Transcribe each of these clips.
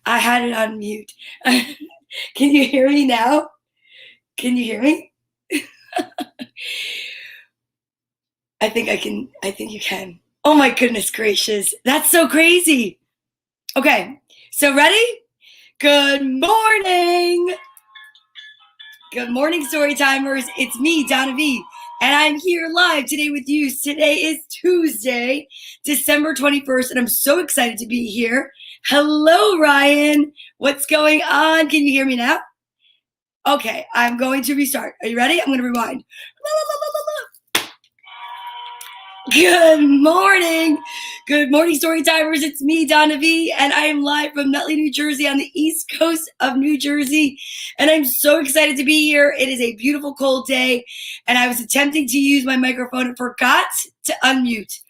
I had it on mute. Can you hear me now? Can you hear me? I think I can. I think you can. Oh my goodness gracious. That's so crazy. Okay, so ready? Good morning. Good morning, story timers. It's me, Donna Vee, and I'm here live today with you. Today is Tuesday, December 21st, and I'm so excited to be here. Hello, Ryan. What's going on? Can you hear me now? Okay, I'm going to restart. Are you ready? I'm going to rewind. Good morning. Good morning, story timers. It's me, Donna Vee, and I am live from Nutley, New Jersey on the east coast of New Jersey. And I'm so excited to be here. It is a beautiful cold day, and I was attempting to use my microphone and forgot to unmute.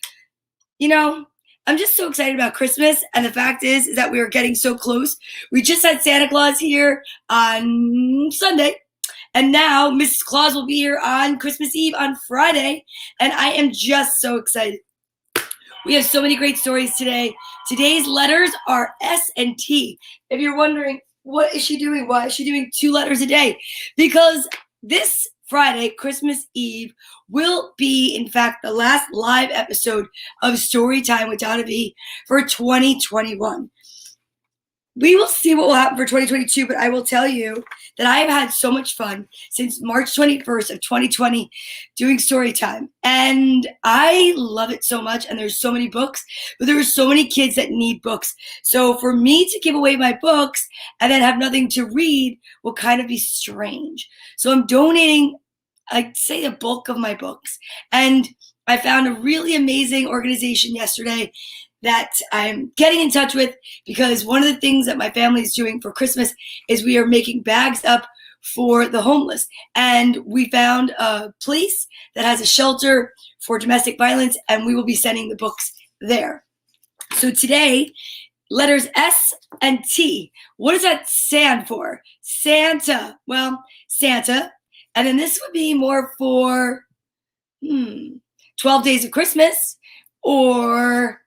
You know, I'm just so excited about Christmas, and the fact is that we are getting so close. We just had Santa Claus here on Sunday, and now Mrs. Claus will be here on Christmas Eve on Friday, and I am just so excited. We have so many great stories today. Today's letters are S and T. If you're wondering, what is she doing? Why is she doing 2 letters a day? Because this Friday, Christmas Eve, will be, in fact, the last live episode of Storytime with Donna Vee for 2021. We will see what will happen for 2022, but I will tell you that I have had so much fun since March 21st of 2020 doing Storytime, and I love it so much, and there's so many books, but there are so many kids that need books. So for me to give away my books and then have nothing to read will kind of be strange. So I'm donating, I'd say, the bulk of my books, and I found a really amazing organization yesterday that I'm getting in touch with, because one of the things that my family is doing for Christmas is we are making bags up for the homeless. And we found a place that has a shelter for domestic violence, and we will be sending the books there. So today, letters S and T. What does that stand for? Santa. Well, Santa. And then this would be more for 12 Days of Christmas, or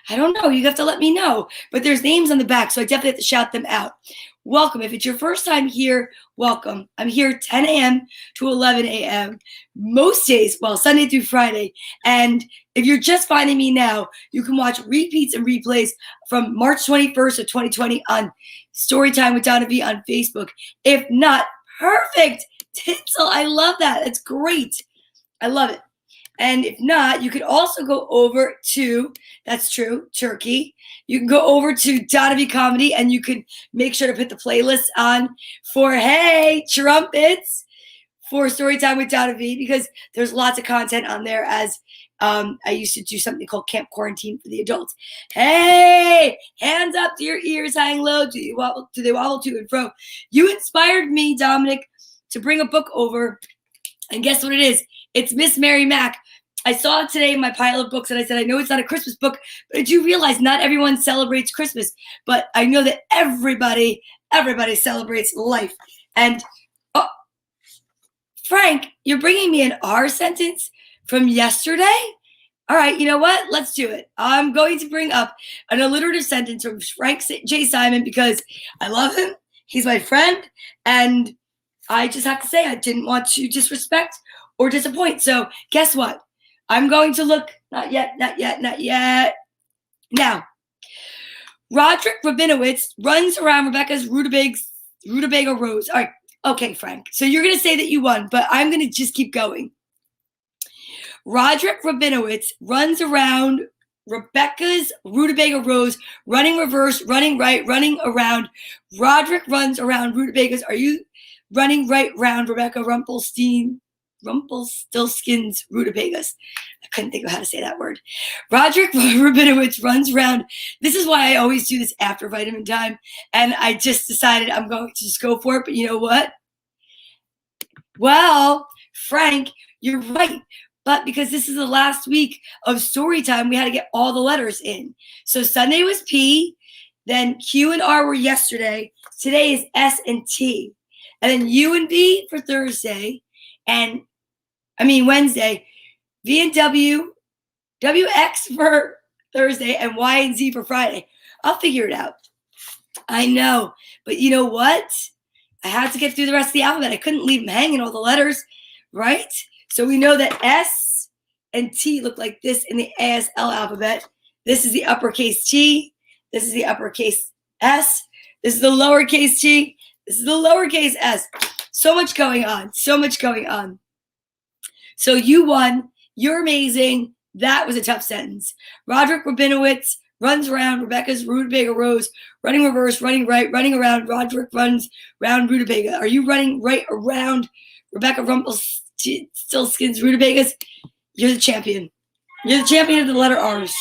I don't know. You have to let me know. But there's names on the back, so I definitely have to shout them out. Welcome. If it's your first time here, welcome. I'm here 10 a.m. to 11 a.m. most days, well, Sunday through Friday. And if you're just finding me now, you can watch repeats and replays from March 21st of 2020 on Storytime with Donna Vee on Facebook. If not, perfect. Tinsel. I love that. It's great. I love it. And if not, you could also go over to, that's true, Turkey. You can go over to Donna Vee Comedy, and you can make sure to put the playlist on for, hey, trumpets, for Storytime with Donna Vee, because there's lots of content on there, as I used to do something called Camp Quarantine for the adults. Hey, hands up to your ears, hang low. Do they wobble to and fro? You inspired me, Dominic, to bring a book over. And guess what it is? It's Miss Mary Mack. I saw it today in my pile of books, and I said, I know it's not a Christmas book, but I do realize not everyone celebrates Christmas. But I know that everybody celebrates life. And Frank, you're bringing me an R sentence from yesterday? All right, you know what? Let's do it. I'm going to bring up an alliterative sentence from Frank J. Simon, because I love him. He's my friend, and I just have to say, I didn't want to disrespect or disappoint. So guess what? I'm going to look, not yet. Now, Roderick Rabinowitz runs around Rebecca's rutabaga rose. All right, okay, Frank. So you're going to say that you won, but I'm going to just keep going. Roderick Rabinowitz runs around Rebecca's rutabaga rose, running reverse, running right, running around. Roderick runs around rutabagas. Are you running right round Rebecca Rumpelstiltskin's rutabagas? I couldn't think of how to say that word. Roderick Rabinowitz runs around. This is why I always do this after vitamin time, and I just decided I'm going to just go for it. But you know what? Well, Frank, you're right. But because this is the last week of story time, we had to get all the letters in. So Sunday was P, then Q and R were yesterday. Today is S and T. And then U and V for Thursday, Wednesday, V and W, WX for Thursday, and Y and Z for Friday. I'll figure it out. I know, but you know what? I had to get through the rest of the alphabet. I couldn't leave them hanging, all the letters, right? So we know that S and T look like this in the ASL alphabet. This is the uppercase T. This is the uppercase S. This is the lowercase T. This is the lowercase S. So much going on. So much going on. So you won. You're amazing. That was a tough sentence. Roderick Rabinowitz runs around Rebecca's rutabaga rose, running reverse, running right, running around. Roderick runs round rutabaga. Are you running right around Rebecca Rumpelstiltskin's rutabagas? You're the champion. You're the champion of the letter R's.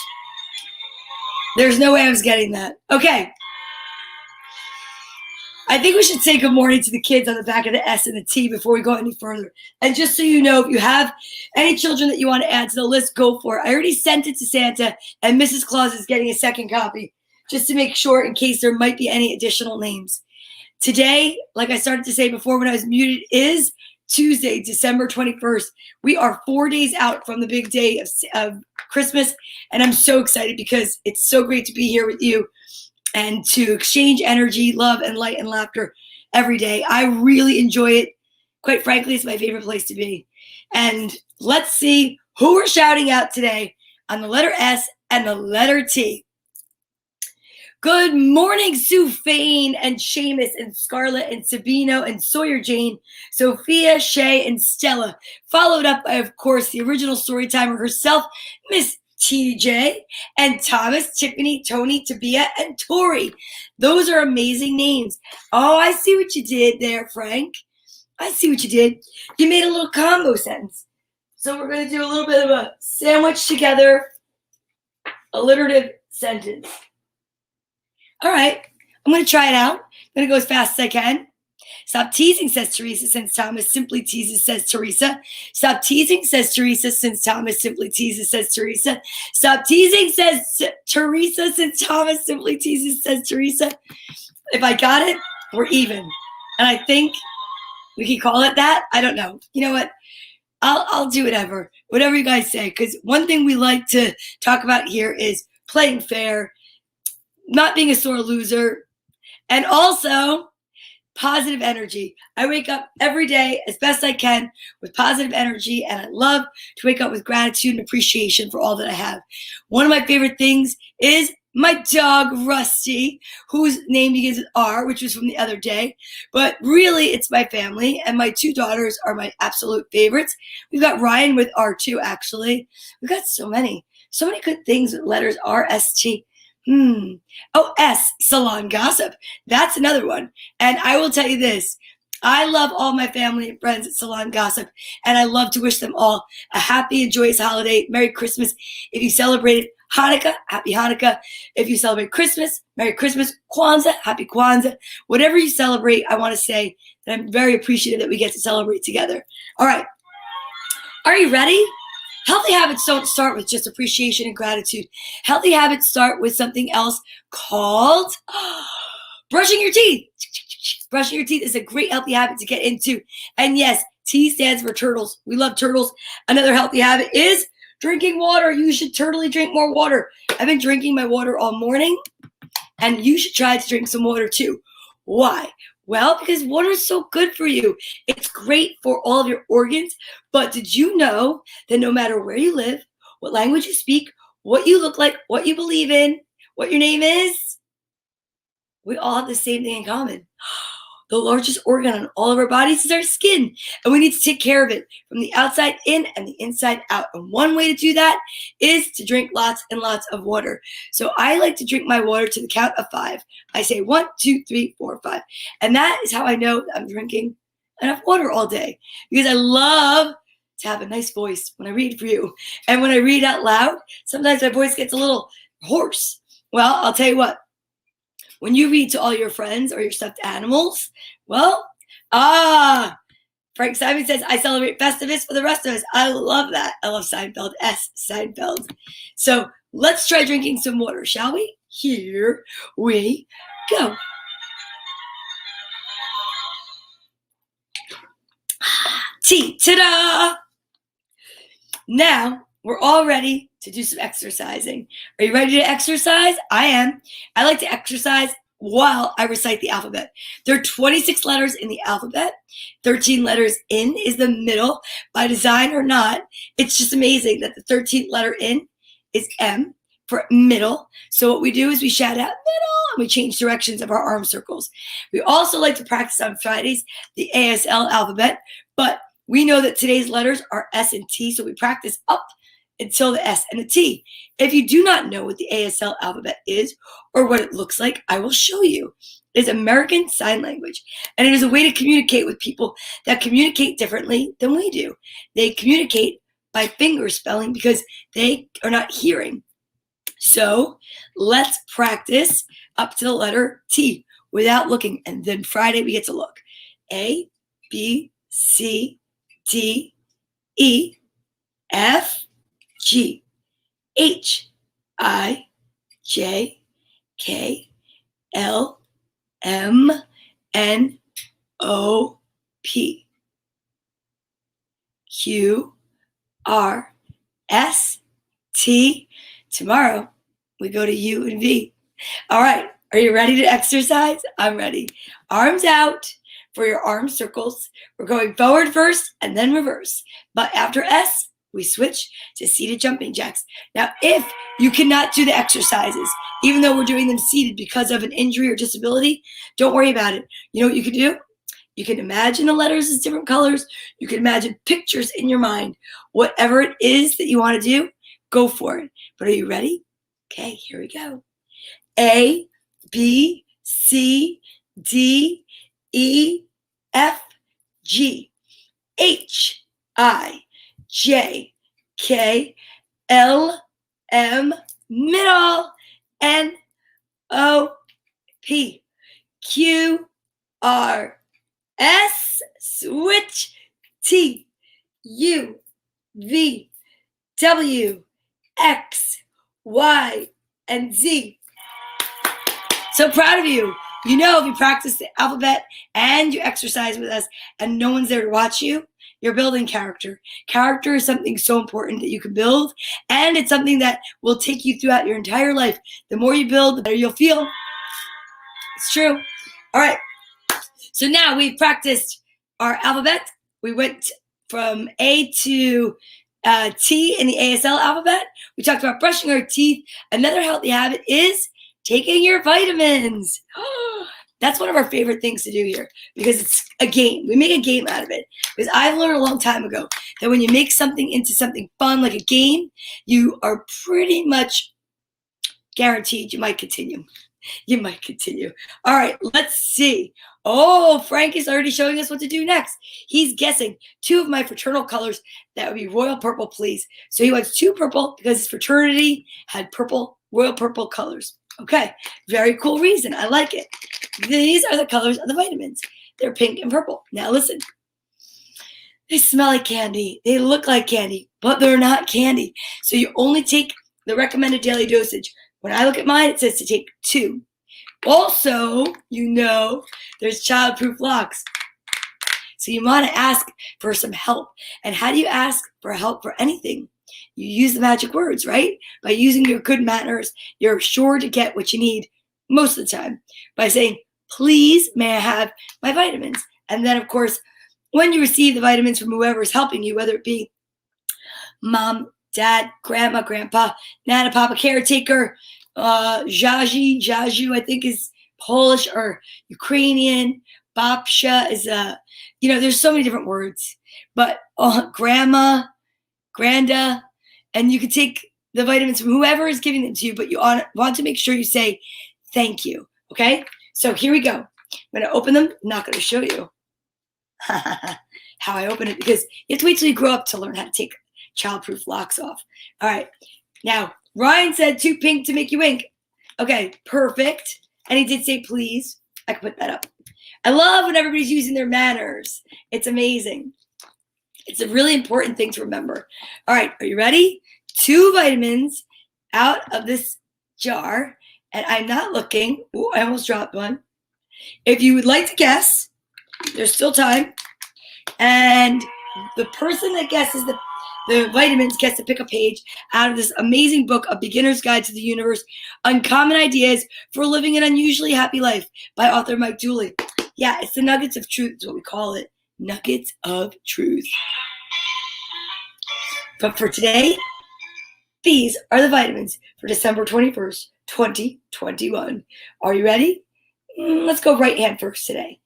There's no way I was getting that. Okay. I think we should say good morning to the kids on the back of the S and the T before we go any further. And just so you know, if you have any children that you want to add to the list, go for it. I already sent it to Santa, and Mrs. Claus is getting a second copy just to make sure in case there might be any additional names. Today, like I started to say before when I was muted, is Tuesday, December 21st. We are 4 days out from the big day of Christmas, and I'm so excited because it's so great to be here with you and to exchange energy, love, and light and laughter every day. I really enjoy it. Quite frankly, it's my favorite place to be. And let's see who we're shouting out today on the letter S and the letter T. Good morning, Sue Fain and Seamus and Scarlett and Sabino and Sawyer Jane, Sophia, Shay, and Stella. Followed up by, of course, the original story timer herself, Miss TJ, and Thomas, Tiffany, Tony, Tabia, and Tori. Those are amazing names. Oh, I see what you did there, Frank. I see what you did. You made a little combo sentence. So we're going to do a little bit of a sandwich together alliterative sentence. All right, I'm going to try it out. I'm going to go as fast as I can. Stop teasing, says Teresa, since Thomas simply teases, says Teresa. Stop teasing, says Teresa, since Thomas simply teases, says Teresa. Stop teasing, says Teresa, since Thomas simply teases, says Teresa. If I got it, we're even. And I think we can call it that. I don't know. You know what? I'll do whatever you guys say. Because one thing we like to talk about here is playing fair, not being a sore loser, and also positive energy. I wake up every day as best I can with positive energy, and I love to wake up with gratitude and appreciation for all that I have. One of my favorite things is my dog, Rusty, whose name begins with R, which was from the other day. But really, it's my family, and my two daughters are my absolute favorites. We've got Ryan with R2, actually. We've got so many good things with letters R, S, T. Oh, S, salon gossip. That's another one. And I will tell you this. I love all my family and friends at Salon Gossip, and I love to wish them all a happy and joyous holiday. Merry Christmas. If you celebrated Hanukkah, happy Hanukkah. If you celebrate Christmas, Merry Christmas. Kwanzaa, happy Kwanzaa. Whatever you celebrate, I want to say that I'm very appreciative that we get to celebrate together. All right. Are you ready? Healthy habits don't start with just appreciation and gratitude. Healthy habits start with something else called brushing your teeth. Brushing your teeth is a great healthy habit to get into. And yes, T stands for turtles. We love turtles. Another healthy habit is drinking water. You should totally drink more water. I've been drinking my water all morning, and you should try to drink some water too. Why? Well, because water is so good for you. It's great for all of your organs. But did you know that no matter where you live, what language you speak, what you look like, what you believe in, what your name is, we all have the same thing in common. The largest organ on all of our bodies is our skin, and we need to take care of it from the outside in and the inside out. And one way to do that is to drink lots and lots of water. So I like to drink my water to the count of 5. I say 1, 2, 3, 4, 5. And that is how I know that I'm drinking enough water all day, because I love to have a nice voice when I read for you. And when I read out loud, sometimes my voice gets a little hoarse. Well, I'll tell you what. When you read to all your friends or your stuffed animals, well, Frank Simon says, I celebrate Festivus for the rest of us. I love that. I love Seinfeld. S, Seinfeld. So let's try drinking some water, shall we? Here we go. T, ta-da! Now we're all ready to do some exercising. Are you ready to exercise? I am. I like to exercise while I recite the alphabet. There are 26 letters in the alphabet. 13 letters in is the middle. By design or not, it's just amazing that the 13th letter in is M for middle. So what we do is we shout out middle and we change directions of our arm circles. We also like to practice on Fridays the ASL alphabet, but we know that today's letters are S and T, so we practice up until the S and the T. If you do not know what the ASL alphabet is or what it looks like, I will show you. It is American Sign Language, and it is a way to communicate with people that communicate differently than we do. They communicate by finger spelling because they are not hearing. So let's practice up to the letter T without looking, and then Friday we get to look. A, B, C, D, E, F, G, H, I, J, K, L, M, N, O, P, Q, R, S, T. Tomorrow, we go to U and V. All right, are you ready to exercise? I'm ready. Arms out for your arm circles. We're going forward first and then reverse. But after S, we switch to seated jumping jacks. Now, if you cannot do the exercises, even though we're doing them seated because of an injury or disability, don't worry about it. You know what you can do? You can imagine the letters as different colors. You can imagine pictures in your mind. Whatever it is that you want to do, go for it. But are you ready? Okay, here we go. A, B, C, D, E, F, G, H, I, J, K, L, M, middle, N, O, P, Q, R, S, switch, T, U, V, W, X, Y, and Z. So proud of you. You know, if you practice the alphabet and you exercise with us and no one's there to watch you, you're building character. Character is something so important that you can build, and it's something that will take you throughout your entire life. The more you build, the better you'll feel. It's true. All right. So now we've practiced our alphabet. We went from A to T in the ASL alphabet. We talked about brushing our teeth. Another healthy habit is taking your vitamins. That's one of our favorite things to do here because it's a game. We make a game out of it. Because I've learned a long time ago that when you make something into something fun like a game, you are pretty much guaranteed you might continue. You might continue. All right, let's see. Oh, Frank is already showing us what to do next. He's guessing two of my fraternal colors. That would be royal purple, please. So he wants two purple because his fraternity had purple, royal purple colors. Okay, very cool reason. I like it. These are the colors of the vitamins. They're pink and purple. Now listen. They smell like candy. They look like candy, but they're not candy. So you only take the recommended daily dosage. When I look at mine, it says to take 2. Also, you know, there's childproof locks. So you want to ask for some help. And how do you ask for help for anything? You use the magic words, right? By using your good manners, you're sure to get what you need most of the time. By saying, please, may I have my vitamins? And then, of course, when you receive the vitamins from whoever is helping you, whether it be mom, dad, grandma, grandpa, nana, papa, caretaker, Jaju, I think is Polish or Ukrainian. Babsha is there's so many different words. But grandma, granda, and you can take the vitamins from whoever is giving them to you, but you want to make sure you say thank you, okay? So here we go. I'm going to open them. I'm not going to show you how I open it because you have to wait till you grow up to learn how to take childproof locks off. All right. Now, Ryan said too pink to make you wink. Okay, perfect. And he did say please. I can put that up. I love when everybody's using their manners. It's amazing. It's a really important thing to remember. All right, are you ready? 2 vitamins out of this jar. And I'm not looking. Ooh, I almost dropped one. If you would like to guess, there's still time. And the person that guesses the the vitamins gets to pick a page out of this amazing book, A Beginner's Guide to the Universe, Uncommon Ideas for Living an Unusually Happy Life by author Mcginley. Yeah, it's the Nuggets of Truth is what we call it. Nuggets of Truth. But for today, these are the vitamins for December 21st, 2021. Are you ready? Let's go right hand first today.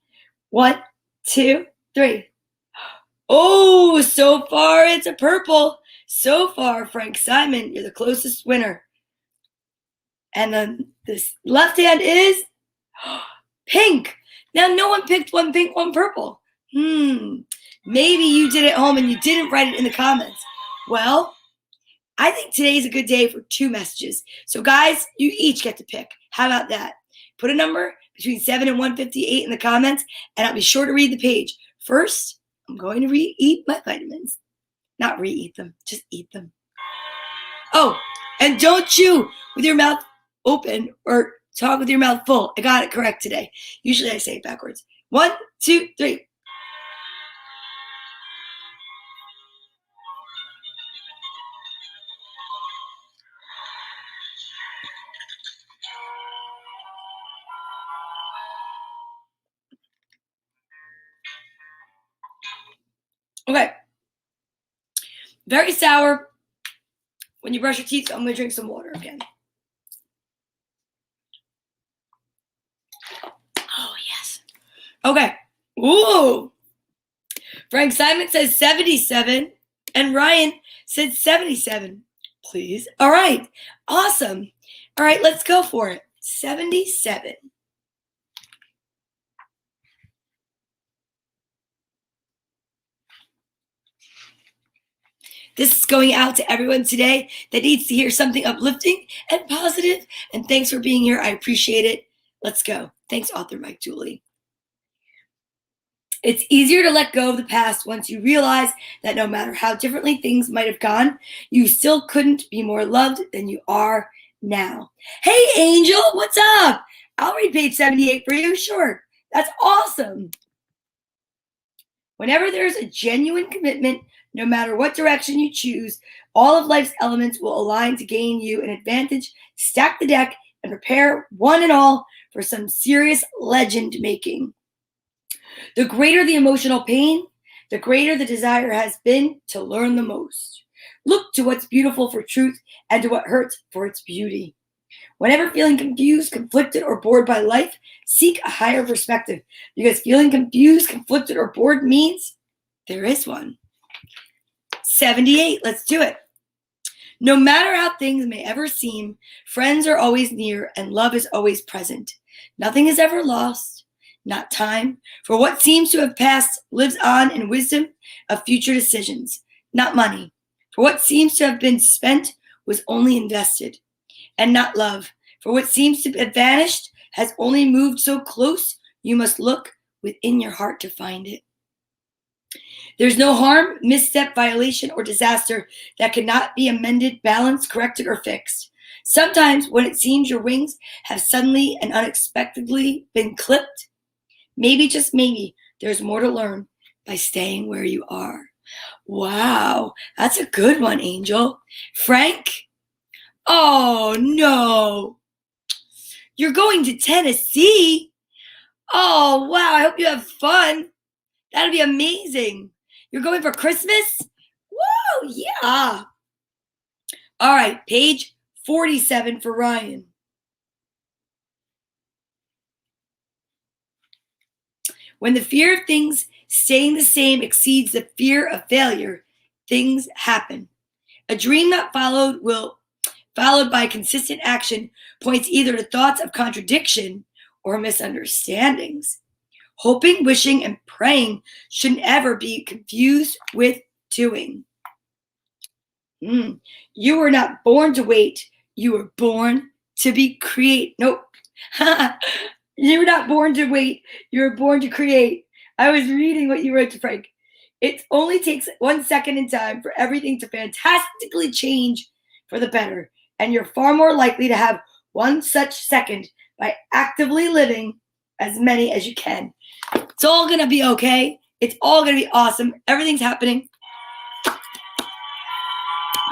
1, 2, 3. Oh, so far it's a purple. So far, Frank Simon, you're the closest winner. And then this left hand is pink. Now, no one picked one pink, one purple. Maybe you did at home and you didn't write it in the comments. Well, I think today's a good day for 2 messages. So, guys, you each get to pick. How about that? Put a number between 7 and 158 in the comments, and I'll be sure to read the page. First, I'm going to eat my vitamins. Not re-eat them, just eat them. Oh, and don't chew with your mouth open or talk with your mouth full. I got it correct today. Usually I say it backwards. 1, 2, 3. Okay. Very sour. When you brush your teeth, I'm going to drink some water again. Oh, yes. Okay. Ooh. Frank Simon says 77, and Ryan said 77. Please. All right. Awesome. All right, let's go for it. 77. This is going out to everyone today that needs to hear something uplifting and positive. And thanks for being here. I appreciate it. Let's go. Thanks, author Mcginley. It's easier to let go of the past once you realize that no matter how differently things might have gone, you still couldn't be more loved than you are now. Hey, Angel, what's up? I'll read page 78 for you. Sure. That's awesome. Whenever there's a genuine commitment, no matter what direction you choose, all of life's elements will align to gain you an advantage, stack the deck, and prepare one and all for some serious legend making. The greater the emotional pain, the greater the desire has been to learn the most. Look to what's beautiful for truth and to what hurts for its beauty. Whenever feeling confused, conflicted, or bored by life, seek a higher perspective, because feeling confused, conflicted, or bored means there is one. 78, let's do it. No matter how things may ever seem, friends are always near and love is always present. Nothing is ever lost, not time, for what seems to have passed lives on in wisdom of future decisions, not money, for what seems to have been spent was only invested, and not love, for what seems to have vanished has only moved so close you must look within your heart to find it. There's no harm, misstep, violation, or disaster that cannot be amended, balanced, corrected, or fixed. Sometimes when it seems your wings have suddenly and unexpectedly been clipped, maybe, just maybe, there's more to learn by staying where you are. Wow, that's a good one, Angel. Frank? Oh, no. You're going to Tennessee? Oh, wow, I hope you have fun. That'll be amazing. You're going for Christmas? Woo, yeah. All right, page 47 for Ryan. When the fear of things staying the same exceeds the fear of failure, things happen. A dream not followed by consistent action points either to thoughts of contradiction or misunderstandings. Hoping, wishing, and praying shouldn't ever be confused with doing. You were not born to wait. You were born to be create. Nope. You were not born to wait. You were born to create. I was reading what you wrote to Frank. It only takes 1 second in time for everything to fantastically change for the better. And you're far more likely to have one such second by actively living as many as you can. It's all going to be okay. It's all going to be awesome. Everything's happening.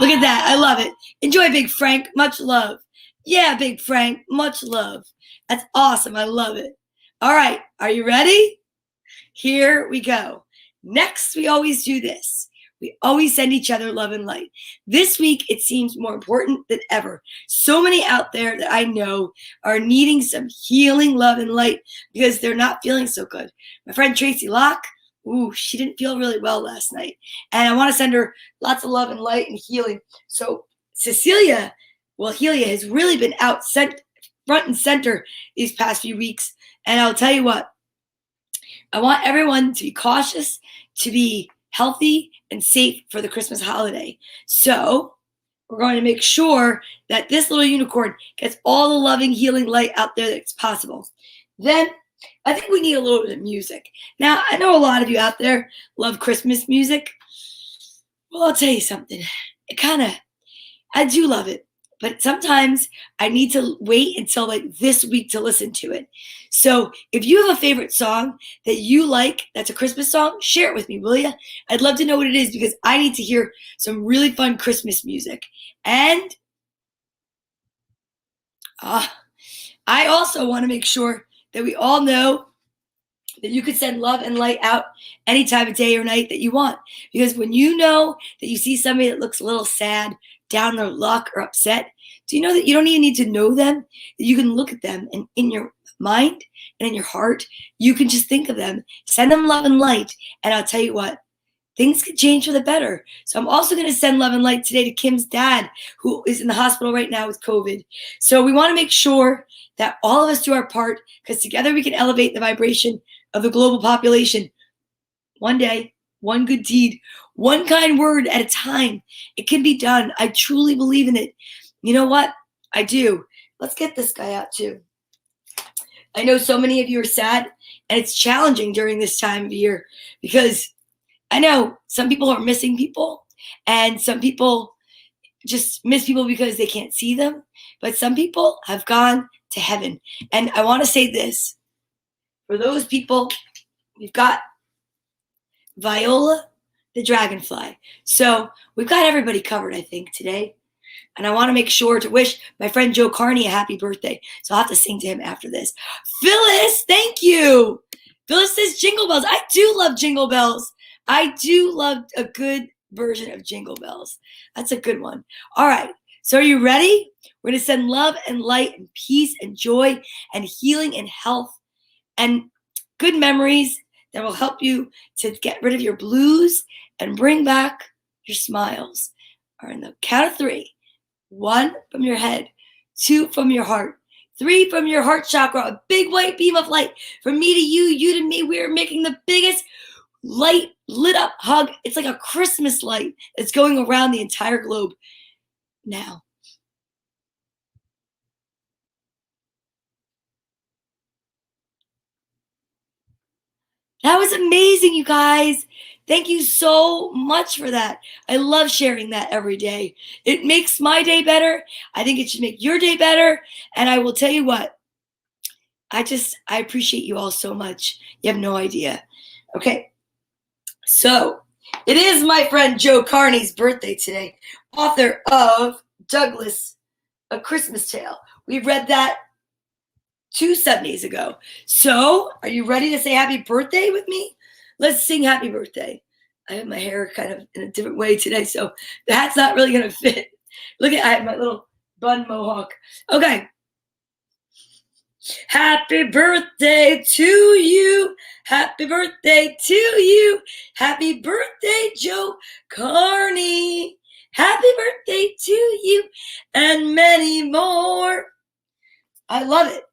Look at that. I love it. Enjoy, Big Frank. Much love. Yeah, Big Frank. Much love. That's awesome. I love it. All right. Are you ready? Here we go. Next, we always do this. We always send each other love and light. This week, it seems more important than ever. So many out there that I know are needing some healing love and light because they're not feeling so good. My friend Tracy Locke, she didn't feel really well last night. And I want to send her lots of love and light and healing. So Cecilia has really been out front and center these past few weeks. And I'll tell you what, I want everyone to be cautious, to be healthy and safe for the Christmas holiday. So we're going to make sure that this little unicorn gets all the loving, healing light out there that's possible. Then I think we need a little bit of music. Now, I know a lot of you out there love Christmas music. Well, I'll tell you something. I do love it. But sometimes I need to wait until like this week to listen to it. So if you have a favorite song that you like, that's a Christmas song, share it with me, will you? I'd love to know what it is because I need to hear some really fun Christmas music. And I also want to make sure that we all know that you could send love and light out any time of day or night that you want. Because when you know that you see somebody that looks a little sad, down their luck, or upset, do you know that you don't even need to know them? That you can look at them and in your mind and in your heart, you can just think of them, send them love and light, and I'll tell you what, things could change for the better. So I'm also going to send love and light today to Kim's dad, who is in the hospital right now with COVID. So we want to make sure that all of us do our part because together we can elevate the vibration of the global population. One day, one good deed, one kind word at a time. It can be done. I truly believe in it. You know what? I do. Let's get this guy out too. I know so many of you are sad, and it's challenging during this time of year because I know some people are missing people, and some people just miss people because they can't see them, but some people have gone to heaven. And I want to say this. For those people, we've got Viola the dragonfly. So we've got everybody covered, I think, today. And I want to make sure to wish my friend Joe Carney a happy birthday. So I'll have to sing to him after this. Phyllis, thank you. Phyllis says Jingle Bells. I do love Jingle Bells. I do love a good version of Jingle Bells. That's a good one. All right. So are you ready? We're going to send love and light and peace and joy and healing and health and good memories that will help you to get rid of your blues and bring back your smiles. All right, on the count of 3. 1 from your head, 2 from your heart, 3 from your heart chakra, a big white beam of light. From me to you, you to me, we are making the biggest light lit up hug. It's like a Christmas light that's going around the entire globe now. That was amazing, you guys. Thank you so much for that. I love sharing that every day. It makes my day better. I think it should make your day better. And I will tell you what, I appreciate you all so much. You have no idea. Okay, so it is my friend Joe Carney's birthday today, author of Douglas, A Christmas Tale. We read that 2 Sundays ago. So are you ready to say happy birthday with me? Let's sing happy birthday. I have my hair kind of in a different way today, so the hat's not really going to fit. Look at, I have my little bun mohawk. Okay. Happy birthday to you. Happy birthday to you. Happy birthday, Joe Carney. Happy birthday to you and many more. I love it.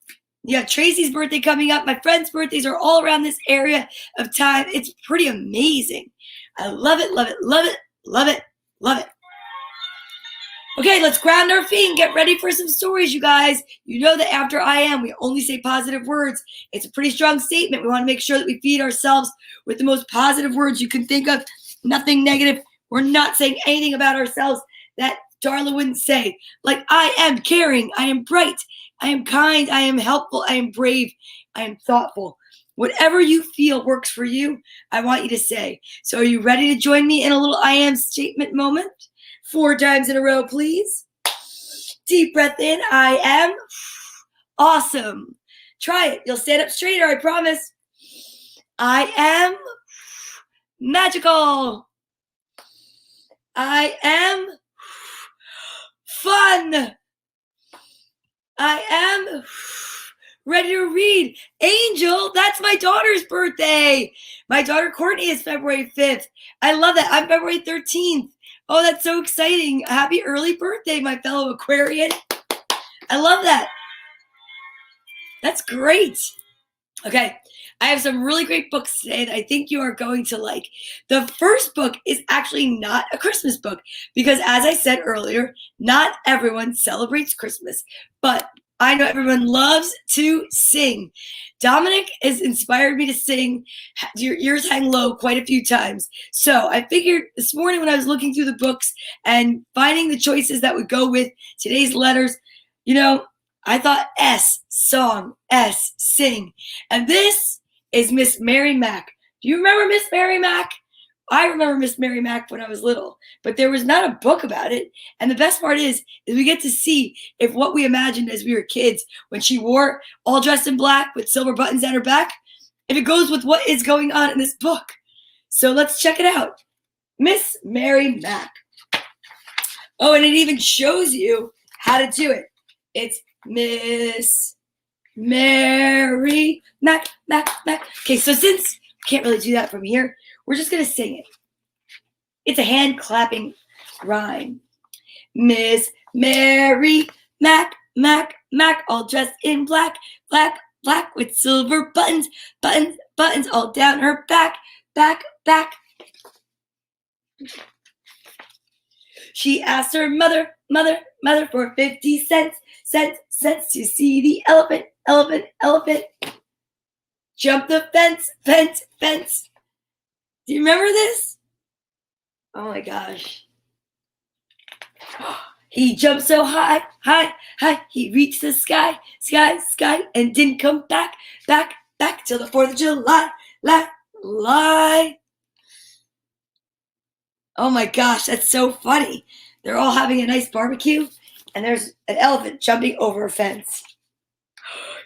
You have Tracy's birthday coming up. My friends' birthdays are all around this area of time. It's pretty amazing. I love it, love it, love it, love it, love it. Okay, let's ground our feet and get ready for some stories, you guys. You know that after I am, we only say positive words. It's a pretty strong statement. We want to make sure that we feed ourselves with the most positive words you can think of. Nothing negative. We're not saying anything about ourselves that Darla wouldn't say. Like, I am caring. I am bright. I am kind, I am helpful, I am brave, I am thoughtful. Whatever you feel works for you, I want you to say. So are you ready to join me in a little I am statement moment? 4 times in a row, please. Deep breath in. I am awesome. Try it. You'll stand up straighter, I promise. I am magical. I am fun. I am ready to read. Angel, that's my daughter's birthday. My daughter Courtney is February 5th. I love that. I'm February 13th. Oh, that's so exciting. Happy early birthday, my fellow Aquarian. I love that. That's great. Okay, I have some really great books today that I think you are going to like. The first book is actually not a Christmas book because, as I said earlier, not everyone celebrates Christmas, but I know everyone loves to sing. Dominic has inspired me to sing Your Ears Hang Low quite a few times. So I figured this morning when I was looking through the books and finding the choices that would go with today's letters, I thought S, song, S, sing. And this is Miss Mary Mack. Do you remember Miss Mary Mack? I remember Miss Mary Mack when I was little, but there was not a book about it. And the best part is we get to see if what we imagined as we were kids when she wore all dressed in black with silver buttons down her back, if it goes with what is going on in this book. So let's check it out. Miss Mary Mack. Oh, and it even shows you how to do it. It's Miss Mary Mack, Mack, Mack. Okay, so since we can't really do that from here, we're just going to sing it. It's a hand clapping rhyme. Miss Mary Mack, Mack, Mack, all dressed in black, black, black, with silver buttons, buttons, buttons, all down her back, back, back. She asked her mother, mother, mother for 50 cents, cents to see the elephant, elephant, elephant. Jump the fence, fence, fence. Do you remember this? Oh my gosh. He jumped so high, high, high. He reached the sky, sky, sky, and didn't come back, back, back till the 4th of July, lie. Oh my gosh, that's so funny. They're all having a nice barbecue, and there's an elephant jumping over a fence.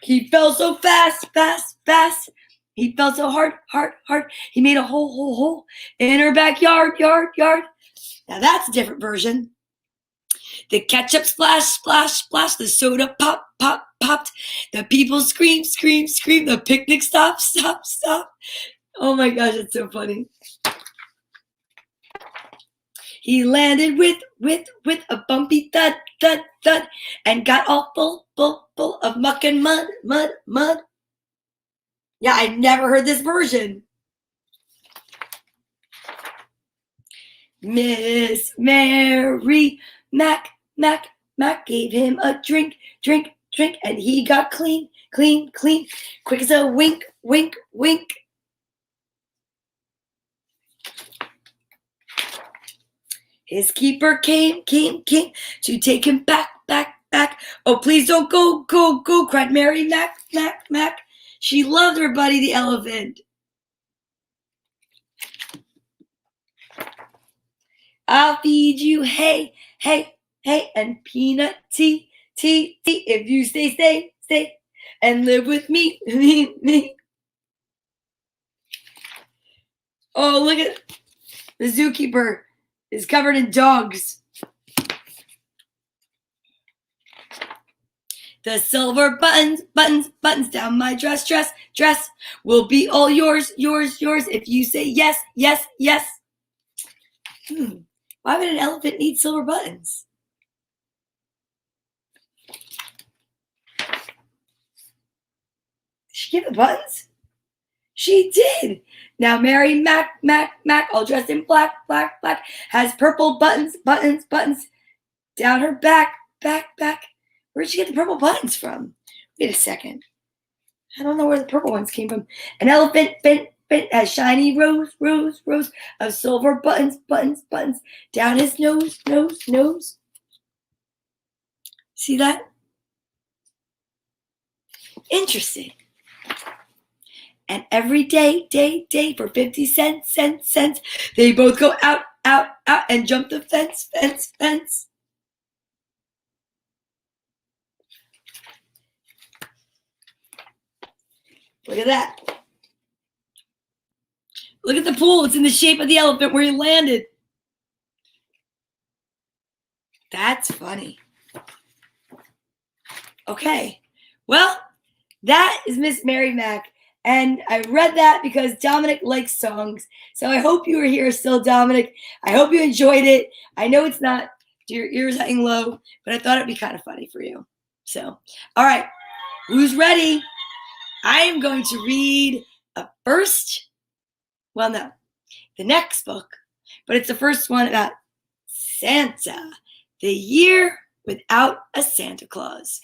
He fell so fast, fast, fast. He fell so hard, hard, hard. He made a hole in her backyard, yard. Now that's a different version. The ketchup splash, splash, splash. The soda pop, pop, popped. The people scream, scream, scream. The picnic stop, stop, stop. Oh my gosh, it's so funny. He landed with a bumpy thud, thud, thud, and got all full of muck and mud, mud, mud. Yeah, I never heard this version. Miss Mary Mack, Mack, Mack gave him a drink, drink, drink, and he got clean, clean, clean, quick as a wink, wink, wink. His keeper came to take him back, back, back. Oh, please don't go, go, go, cried Mary Mack, Mack, Mack. She loved her buddy, the elephant. I'll feed you hay, hay, hay, and peanut tea, tea, tea, if you stay, and live with me, me. Oh, look at the zookeeper is covered in dogs. The silver buttons, buttons, buttons down my dress, dress, dress will be all yours, yours, yours if you say yes, yes, yes. Why would an elephant need silver buttons? Did she give the buttons? She did. Now Mary Mack, Mack, Mack, all dressed in black, black, black, has purple buttons, buttons, buttons down her back, back, back. Where'd she get the purple buttons from? Wait a second. I don't know where the purple ones came from. An elephant bent has shiny rows of silver buttons, buttons, buttons down his nose, nose, nose. See that? Interesting. And every day, for 50 cents, they both go out, out, out, and jump the fence, fence, fence. Look at that. Look at the pool. It's in the shape of the elephant where he landed. That's funny. Okay. Well, that is Miss Mary Mack. And I read that because Dominic likes songs. So I hope you were here still, Dominic. I hope you enjoyed it. I know it's not, your ears hang low, but I thought it'd be kind of funny for you. So, all right. Who's ready? I am going to read the next book, but it's the first one about Santa, the Year Without a Santa Claus,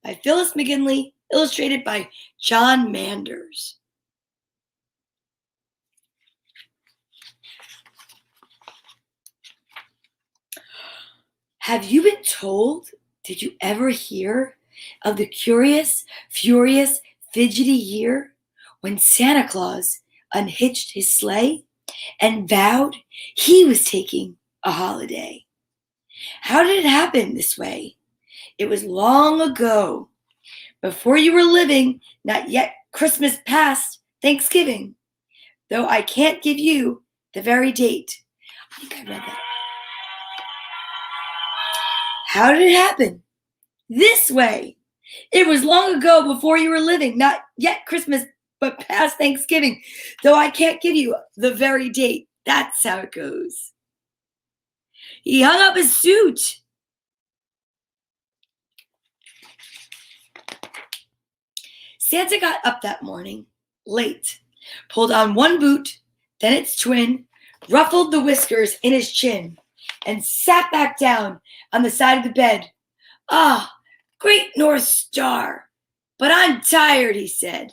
by Phyllis Mcginley, illustrated by John Manders. Have you been told, did you ever hear of the curious, furious, fidgety year when Santa Claus unhitched his sleigh and vowed he was taking a holiday? How did it happen this way? It was long ago, before you were living, not yet Christmas past Thanksgiving, though I can't give you the very date. I think I read that. How did it happen? This way. It was long ago before you were living, not yet Christmas, but past Thanksgiving, though I can't give you the very date. That's how it goes. He hung up his suit. Santa got up that morning, late, pulled on one boot, then its twin, ruffled the whiskers in his chin, and sat back down on the side of the bed. Ah, great North Star, but I'm tired, he said.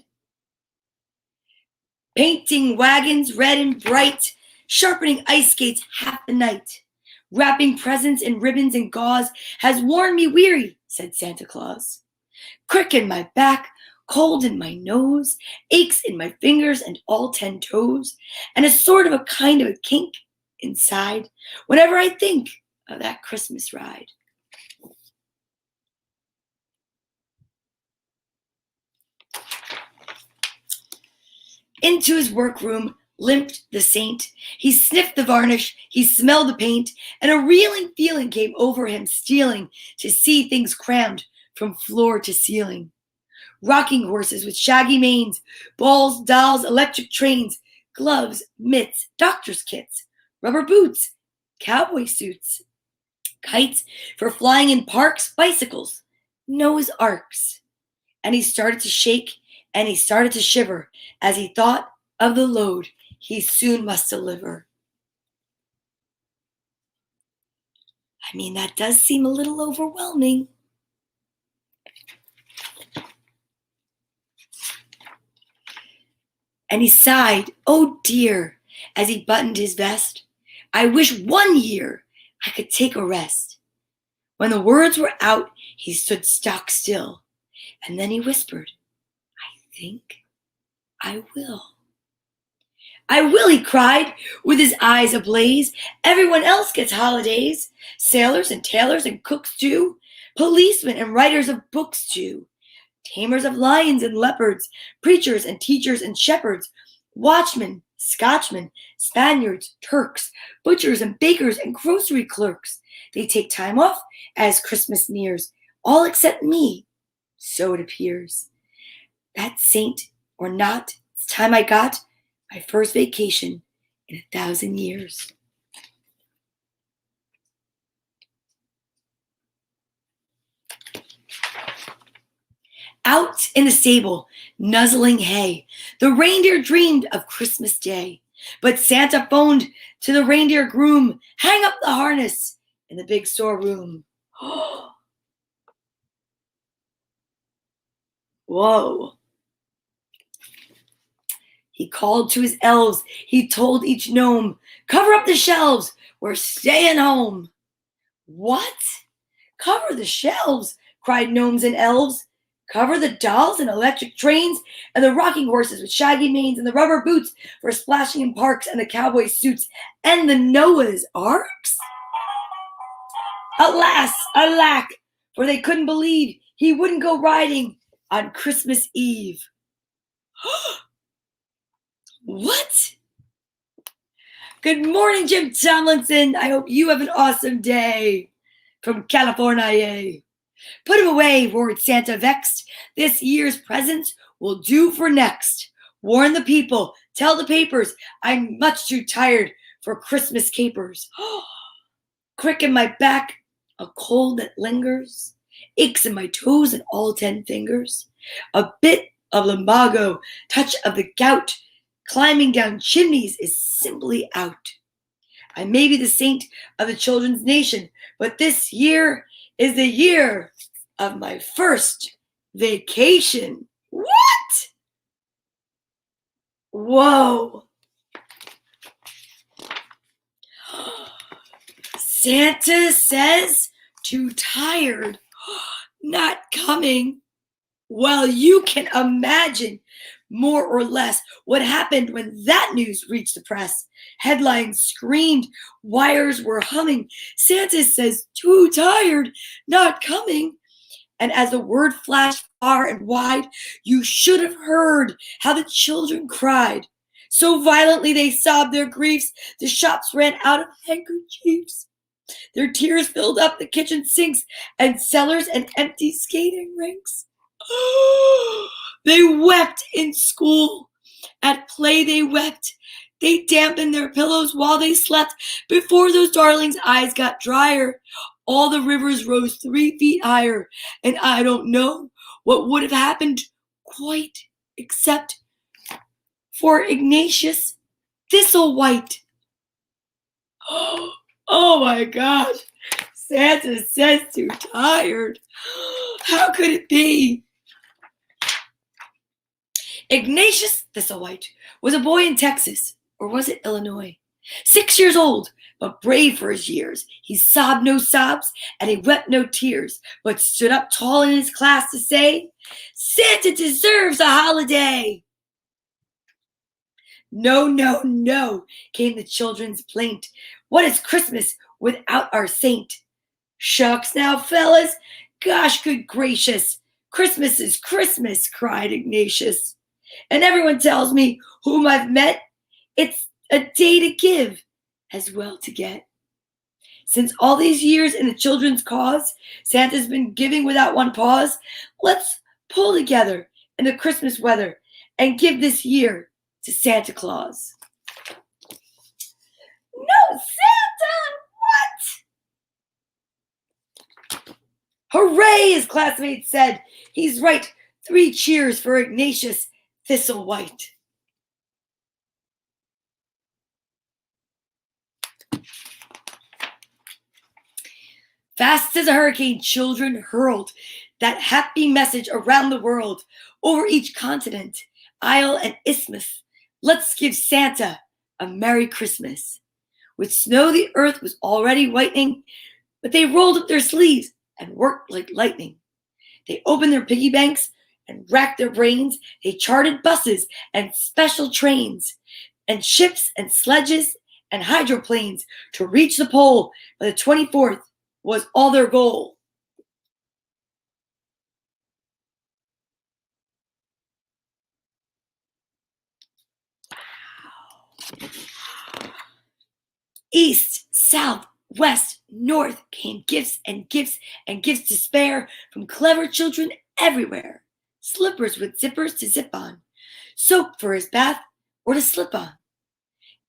Painting wagons red and bright, sharpening ice skates half the night, wrapping presents in ribbons and gauze has worn me weary, said Santa Claus. Crick in my back, cold in my nose, aches in my fingers and all 10 toes, and a sort of a kind of a kink inside whenever I think of that Christmas ride. Into his workroom limped the saint. He sniffed the varnish, he smelled the paint, and a reeling feeling came over him, stealing to see things crammed from floor to ceiling. Rocking horses with shaggy manes, balls, dolls, electric trains, gloves, mitts, doctor's kits, rubber boots, cowboy suits, kites for flying in parks, bicycles, Noah's arcs. And he started to shake and he started to shiver as he thought of the load he soon must deliver. I mean, that does seem a little overwhelming. And he sighed, oh dear, as he buttoned his vest. I wish 1 year I could take a rest. When the words were out, he stood stock still, and then he whispered, I think I will. I will, he cried, with his eyes ablaze. Everyone else gets holidays. Sailors and tailors and cooks too. Policemen and writers of books too. Tamers of lions and leopards. Preachers and teachers and shepherds. Watchmen, Scotchmen, Spaniards, Turks. Butchers and bakers and grocery clerks. They take time off as Christmas nears. All except me, so it appears. That saint or not, it's time I got my first vacation in 1,000 years. Out in the stable, nuzzling hay, the reindeer dreamed of Christmas Day. But Santa phoned to the reindeer groom, hang up the harness in the big storeroom. Whoa. He called to his elves. He told each gnome, cover up the shelves. We're staying home. What? Cover the shelves, cried gnomes and elves. Cover the dolls in electric trains, and the rocking horses with shaggy manes, and the rubber boots for splashing in parks, and the cowboy suits, and the Noah's Arks? Alas, alack, for they couldn't believe he wouldn't go riding on Christmas Eve. What? Good morning, Jim Tomlinson. I hope you have an awesome day. From California. Put him away, roared Santa vexed. This year's presents will do for next. Warn the people, tell the papers, I'm much too tired for Christmas capers. Crick in my back, a cold that lingers, aches in my toes and all 10 fingers. A bit of lumbago, touch of the gout, climbing down chimneys is simply out. I may be the saint of the children's nation, but this year is the year of my first vacation. What? Whoa. Santa says too tired, not coming. Well, you can imagine more or less what happened when that news reached the press. Headlines screamed, wires were humming. Santa says too tired, not coming. And as the word flashed far and wide, you should have heard how the children cried. So violently they sobbed their griefs, the shops ran out of handkerchiefs. Their tears filled up the kitchen sinks and cellars and empty skating rinks. They wept in school. At play they wept. They dampened their pillows while they slept. Before those darlings' eyes got drier, all the rivers rose 3 feet higher. And I don't know what would have happened quite except for Ignatius Thistlewhite. Oh my God. Santa says too tired. How could it be? Ignatius Thistlewhite was a boy in Texas, or was it Illinois? 6 years old, but brave for his years. He sobbed no sobs, and he wept no tears, but stood up tall in his class to say, Santa deserves a holiday. No, no, no, came the children's plaint. What is Christmas without our saint? Shucks now, fellas. Gosh, good gracious. Christmas is Christmas, cried Ignatius. And everyone tells me whom I've met, it's a day to give as well to get. Since all these years in the children's cause, Santa's been giving without one pause. Let's pull together in the Christmas weather and give this year to Santa Claus. No, Santa, what? Hooray, his classmates said. He's right. 3 cheers for Ignatius Thistlewhite. Fast as a hurricane, children hurled that happy message around the world, over each continent, isle, and isthmus. Let's give Santa a Merry Christmas. With snow, the earth was already whitening, but they rolled up their sleeves and worked like lightning. They opened their piggy banks and racked their brains. They charted buses and special trains and ships and sledges and hydroplanes to reach the pole by the 24th was all their goal. East, south, west, north came gifts and gifts and gifts to spare from clever children everywhere. Slippers with zippers to zip on, soap for his bath or to slip on,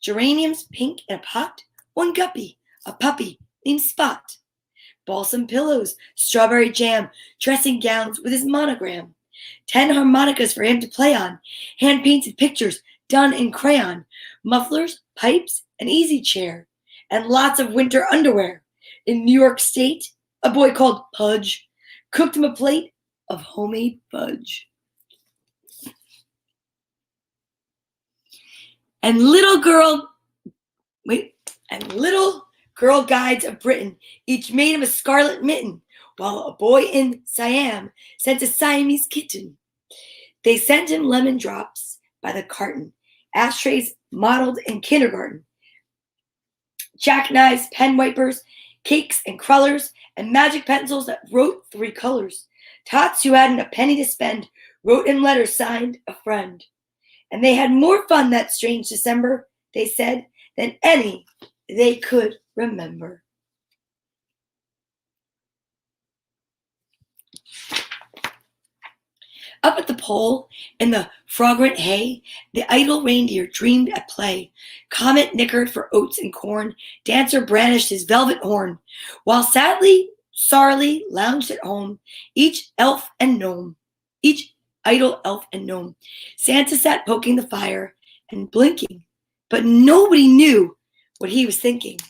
geraniums pink in a pot, one guppy, a puppy named Spot, balsam pillows, strawberry jam, dressing gowns with his monogram, 10 harmonicas for him to play on, hand-painted pictures done in crayon, mufflers, pipes, an easy chair, and lots of winter underwear. In New York State, a boy called Pudge cooked him a plate of homemade fudge. And little girl guides of Britain each made him a scarlet mitten, while a boy in Siam sent a Siamese kitten. They sent him lemon drops by the carton, ashtrays modeled in kindergarten, jackknives, pen wipers, cakes and crullers, and magic pencils that wrote 3 colors. Tots who hadn't a penny to spend wrote him letters signed a friend. And they had more fun that strange December, they said, than any they could remember. Up at the pole, in the fragrant hay, the idle reindeer dreamed at play. Comet nickered for oats and corn, Dancer brandished his velvet horn, while sadly, sorrily lounged at home, each idle elf and gnome. Santa sat poking the fire and blinking, but nobody knew what he was thinking.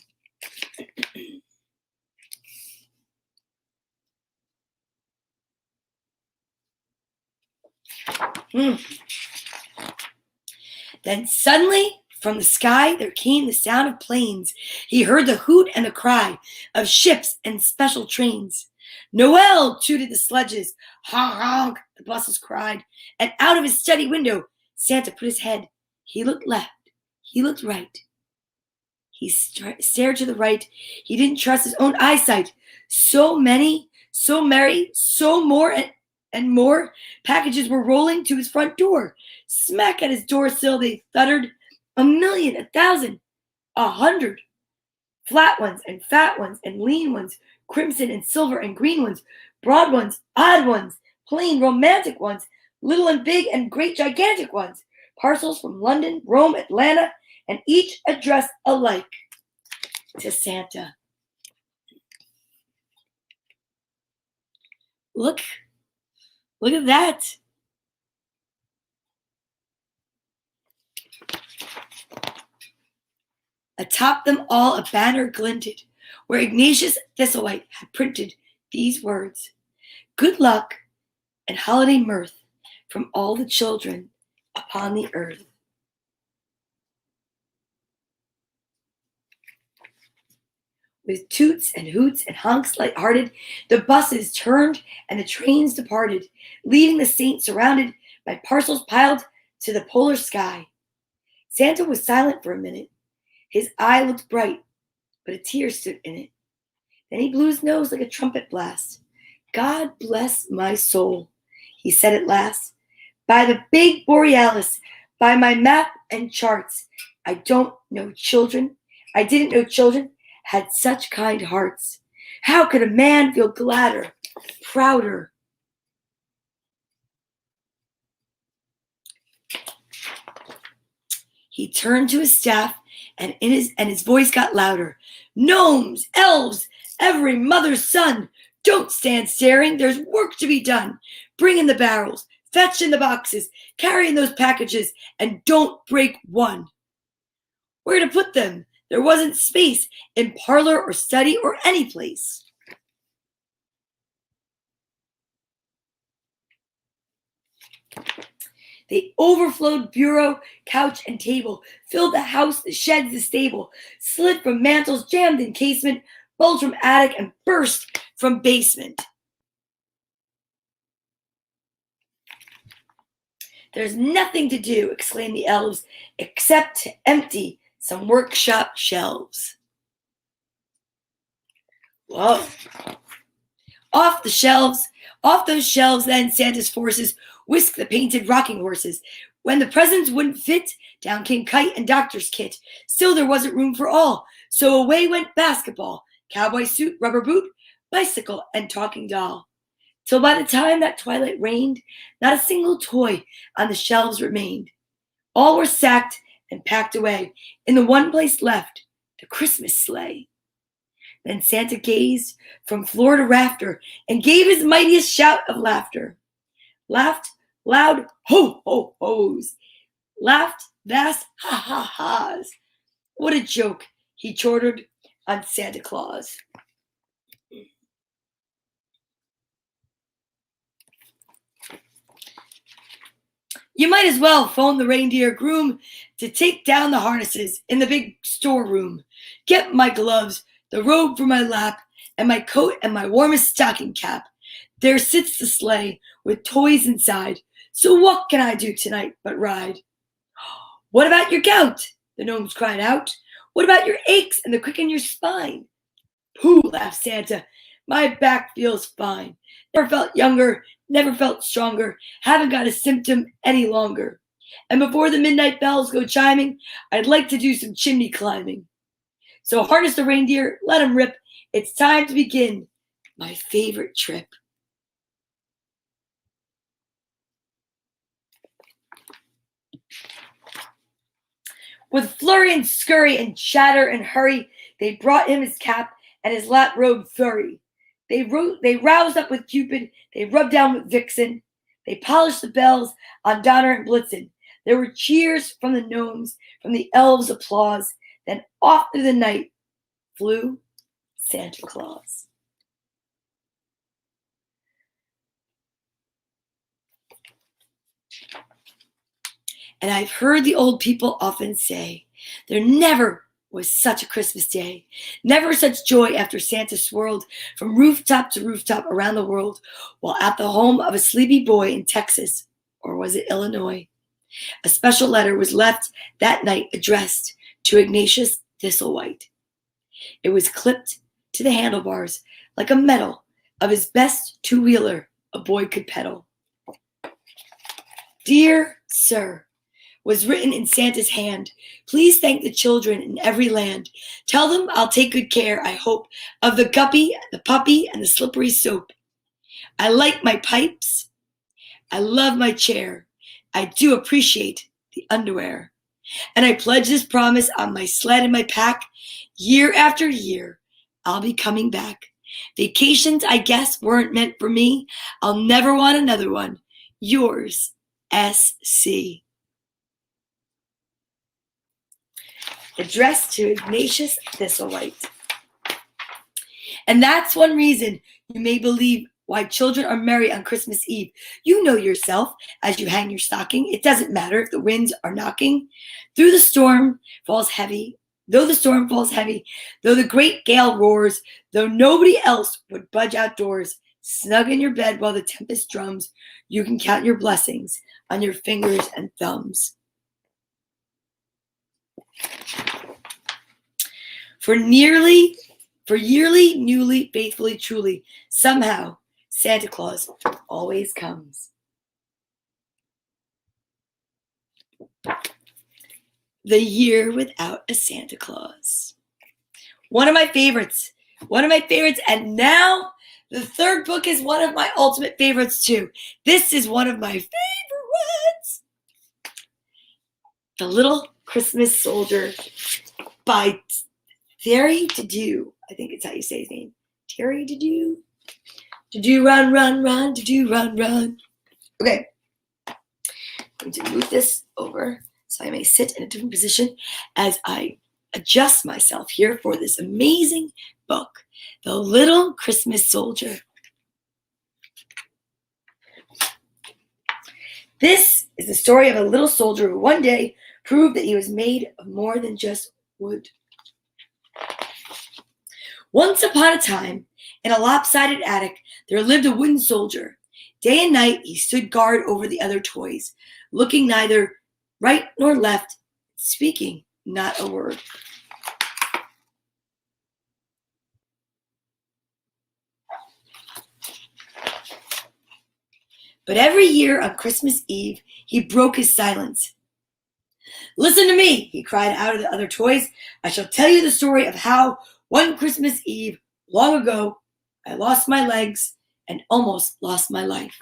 Then suddenly, from the sky, there came the sound of planes. He heard the hoot and the cry of ships and special trains. Noel, tooted the sledges. Honk, honk, the buses cried. And out of his study window, Santa put his head. He looked left. He looked right. He stared to the right. He didn't trust his own eyesight. So many, so merry, so more and more packages were rolling to his front door. Smack at his door sill they thundered. 1,000,000, 1,000, 100. Flat ones and fat ones and lean ones, crimson and silver and green ones, broad ones, odd ones, plain romantic ones, little and big and great gigantic ones. Parcels from London, Rome, Atlanta, and each addressed alike to Santa. Look at that. Atop them all a banner glinted, where Ignatius Thistlewhite had printed these words: Good luck and holiday mirth from all the children upon the earth. With toots and hoots and honks light-hearted, the buses turned and the trains departed, leaving the saint surrounded by parcels piled to the polar sky. Santa was silent for a minute. His eye looked bright, but a tear stood in it. Then he blew his nose like a trumpet blast. God bless my soul, he said at last. By the big borealis, by my map and charts, I didn't know children had such kind hearts. How could a man feel gladder, prouder? He turned to his staff, and his voice got louder. Gnomes, elves, every mother's son, don't stand staring. There's work to be done. Bring in the barrels, fetch in the boxes, carry in those packages, and don't break one. Where to put them? There wasn't space in parlor or study or any place. They overflowed bureau, couch, and table, filled the house, the sheds, the stable, slid from mantles, jammed in casement, bulged from attic, and burst from basement. There's nothing to do, exclaimed the elves, except to empty some workshop shelves. Whoa. Off those shelves then Santa's forces whisked the painted rocking horses. When the presents wouldn't fit, down came kite and doctor's kit. Still there wasn't room for all, so away went basketball, cowboy suit, rubber boot, bicycle, and talking doll. Till by the time that twilight reigned, not a single toy on the shelves remained. All were sacked and packed away. In the one place left, the Christmas sleigh. Then Santa gazed from floor to rafter and gave his mightiest shout of laughter. Laughed loud ho ho ho's. Laughed vast ha ha ha's. What a joke, he chortled on Santa Claus. You might as well phone the reindeer groom to take down the harnesses in the big storeroom. Get my gloves, the robe for my lap, and my coat and my warmest stocking cap. There sits the sleigh with toys inside. So what can I do tonight but ride? What about your gout? The gnomes cried out. What about your aches and the crick in your spine? Pooh, laughed Santa. My back feels fine. Never felt younger, never felt stronger. Haven't got a symptom any longer. And before the midnight bells go chiming, I'd like to do some chimney climbing. So harness the reindeer, let 'em rip. It's time to begin my favorite trip. With flurry and scurry and chatter and hurry, they brought him his cap and his lap robe furry. They roused up with Cupid, they rubbed down with Vixen, they polished the bells on Donner and Blitzen. There were cheers from the gnomes, from the elves' applause. Then off through the night flew Santa Claus. And I've heard the old people often say, there never was such a Christmas day, never such joy after Santa swirled from rooftop to rooftop around the world, while at the home of a sleepy boy in Texas, or was it Illinois, a special letter was left that night addressed to Ignatius Thistlewhite. It was clipped to the handlebars like a medal of his best two-wheeler a boy could pedal. Dear Sir, was written in Santa's hand. Please thank the children in every land. Tell them I'll take good care, I hope, of the guppy, the puppy, and the slippery soap. I like my pipes. I love my chair. I do appreciate the underwear. And I pledge this promise on my sled and my pack. Year after year, I'll be coming back. Vacations, I guess, weren't meant for me. I'll never want another one. Yours, S.C. Addressed to Ignatius Thistlewhite. And that's one reason you may believe why children are merry on Christmas Eve. You know yourself as you hang your stocking. It doesn't matter if the winds are knocking. Though the storm falls heavy, though the great gale roars, though nobody else would budge outdoors, snug in your bed while the tempest drums, you can count your blessings on your fingers and thumbs. For yearly, newly, faithfully, truly, somehow, Santa Claus always comes. The Year Without a Santa Claus. One of my favorites, and now the third book is one of my ultimate favorites too. This is one of my favorites. The Little Christmas Soldier by Terry to Do. I think it's how you say his name. Terry to Do. To do, run, run, run. To do, run, run. Okay. I'm going to move this over so I may sit in a different position as I adjust myself here for this amazing book, The Little Christmas Soldier. This is the story of a little soldier who one day proved that he was made of more than just wood. Once upon a time, in a lopsided attic, there lived a wooden soldier. Day and night, he stood guard over the other toys, looking neither right nor left, speaking not a word. But every year on Christmas Eve, he broke his silence. Listen to me, he cried out of the other toys. I shall tell you the story of how one Christmas Eve, long ago, I lost my legs and almost lost my life.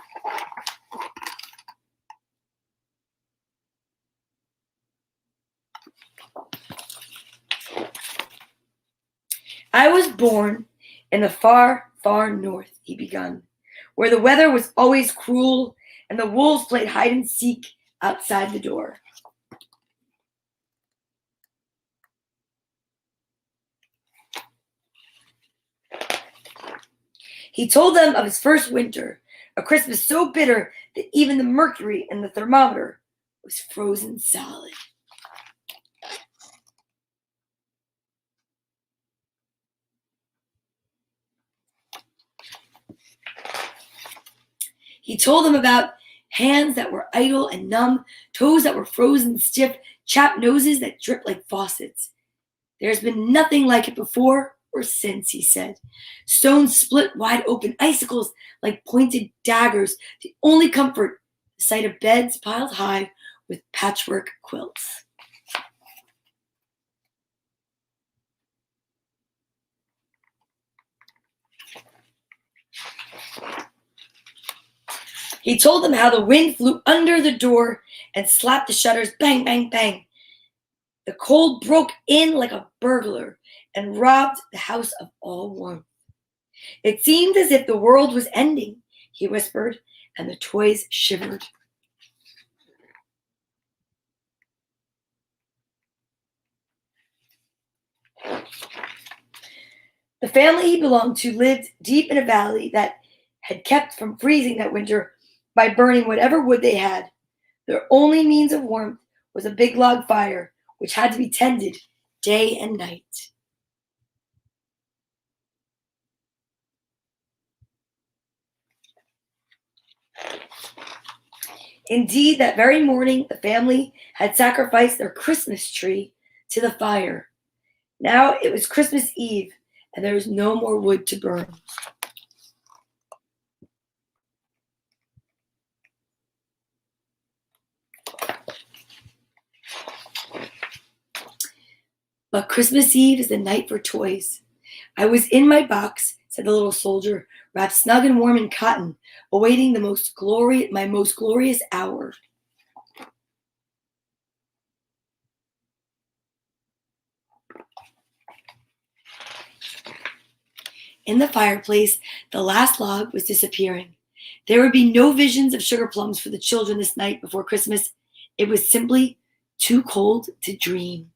I was born in the far, far north, he begun, where the weather was always cruel and the wolves played hide and seek outside the door. He told them of his first winter, a Christmas so bitter that even the mercury in the thermometer was frozen solid. He told them about hands that were idle and numb, toes that were frozen stiff, chapped noses that dripped like faucets. There's been nothing like it before or since, he said. Stones split wide open, icicles like pointed daggers. The only comfort, the sight of beds piled high with patchwork quilts. He told them how the wind flew under the door and slapped the shutters, bang, bang, bang. The cold broke in like a burglar and robbed the house of all warmth. It seemed as if the world was ending, he whispered, and the toys shivered. The family he belonged to lived deep in a valley that had kept from freezing that winter by burning whatever wood they had. Their only means of warmth was a big log fire, which had to be tended day and night. Indeed, that very morning, the family had sacrificed their Christmas tree to the fire. Now it was Christmas Eve, and there was no more wood to burn. But Christmas Eve is the night for toys. I was in my box, said the little soldier, wrapped snug and warm in cotton, awaiting my most glorious hour. In the fireplace, the last log was disappearing. There would be no visions of sugar plums for the children this night before Christmas. It was simply too cold to dream.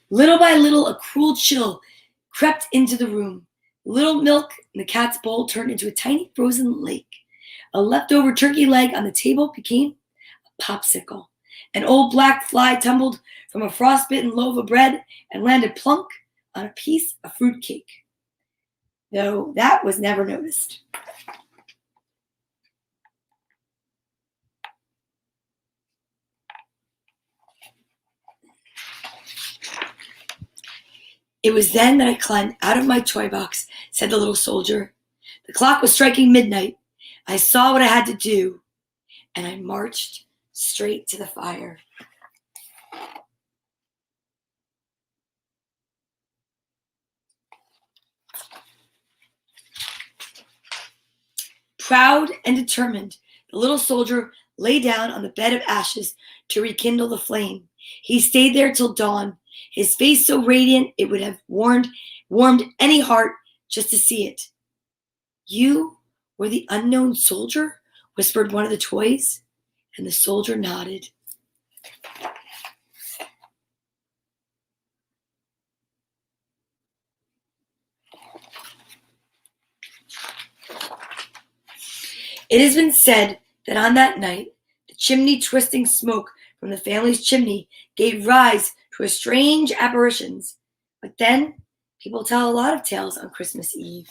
Little by little, a cruel chill crept into the room. Little milk in the cat's bowl turned into a tiny frozen lake. A leftover turkey leg on the table became a popsicle. An old black fly tumbled from a frostbitten loaf of bread and landed plunk on a piece of fruitcake. Though that was never noticed. It was then that I climbed out of my toy box, said the little soldier. The clock was striking midnight. I saw what I had to do, and I marched straight to the fire. Proud and determined, the little soldier lay down on the bed of ashes to rekindle the flame. He stayed there till dawn, his face so radiant it would have warmed any heart just to see it. You were the unknown soldier? Whispered one of the toys, and the soldier nodded. It has been said that on that night, the chimney-twisting smoke from the family's chimney gave rise to strange apparitions. But then, people tell a lot of tales on Christmas Eve.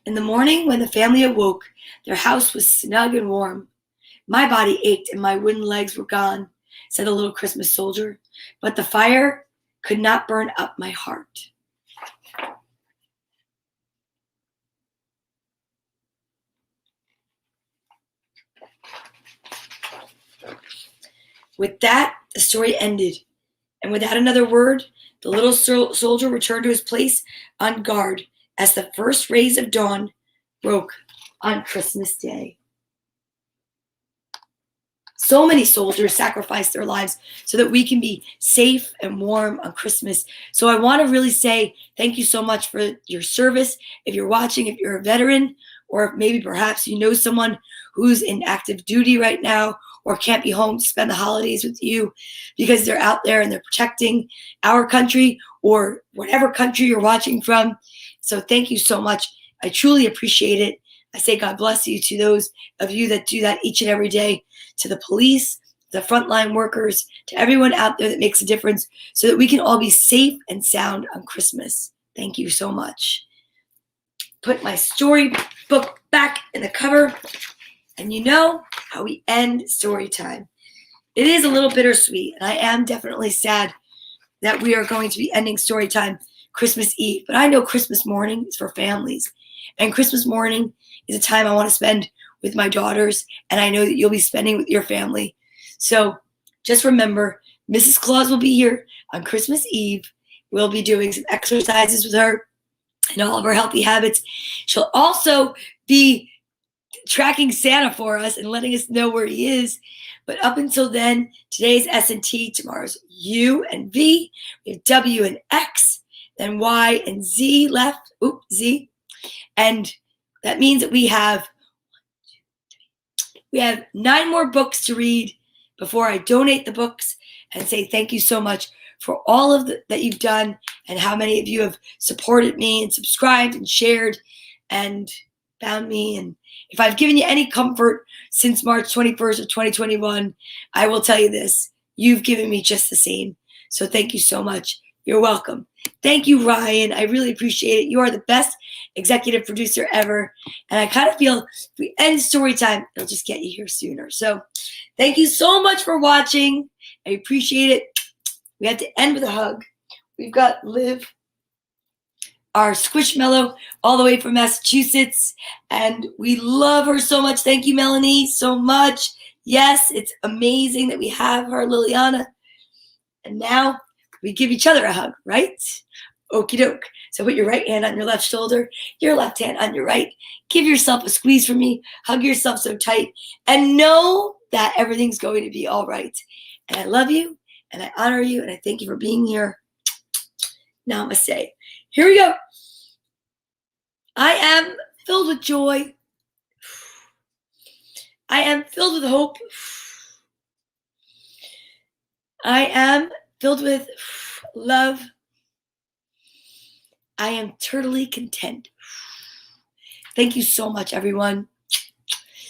In the morning, when the family awoke, their house was snug and warm. My body ached and my wooden legs were gone, said the little Christmas soldier, but the fire could not burn up my heart. With that, the story ended, and without another word, the little soldier returned to his place on guard as the first rays of dawn broke on Christmas Day. So many soldiers sacrificed their lives so that we can be safe and warm on Christmas. So I want to really say thank you so much for your service. If you're watching, if you're a veteran, or if maybe perhaps you know someone who's in active duty right now or can't be home to spend the holidays with you because they're out there and they're protecting our country or whatever country you're watching from. So thank you so much. I truly appreciate it. I say God bless you to those of you that do that each and every day, to the police, the frontline workers, to everyone out there that makes a difference so that we can all be safe and sound on Christmas. Thank you so much. Put my storybook back in the cover, and you know how we end story time. It is a little bittersweet, and I am definitely sad that we are going to be ending story time Christmas Eve, but I know Christmas morning is for families, and Christmas morning is a time I want to spend with my daughters, and I know that you'll be spending with your family. So just remember, Mrs. Claus will be here on Christmas Eve. We'll be doing some exercises with her and all of her healthy habits. She'll also be tracking Santa for us and letting us know where he is. But up until then, today's S and T, tomorrow's U and V. We have W and X, then Y and Z left. Z. And that means that we have 9 more books to read before I donate the books and say thank you so much for all of that you've done, and how many of you have supported me and subscribed and shared and found me. And if I've given you any comfort since March 21st of 2021, I will tell you this: you've given me just the same. So thank you so much. You're welcome. Thank you, Ryan. I really appreciate it. You are the best executive producer ever. And I kind of feel if we end story time, it'll just get you here sooner. So thank you so much for watching. I appreciate it. We have to end with a hug. We've got Liv, our Squishmallow, all the way from Massachusetts. And we love her so much. Thank you, Melanie, so much. Yes, it's amazing that we have her, Liliana. And now we give each other a hug, right? Okie doke. So put your right hand on your left shoulder, your left hand on your right. Give yourself a squeeze from me. Hug yourself so tight. And know that everything's going to be all right. And I love you, and I honor you, and I thank you for being here. Namaste. Here we go. I am filled with joy. I am filled with hope. I am filled with love. I am totally content. Thank you so much, everyone.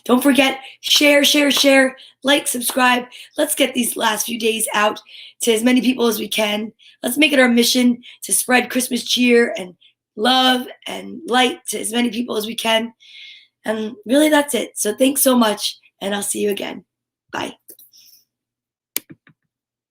Don't forget, share, like, subscribe. Let's get these last few days out to as many people as we can. Let's make it our mission to spread Christmas cheer and love and light to as many people as we can. And really, that's it. So thanks so much, and I'll see you again. Bye.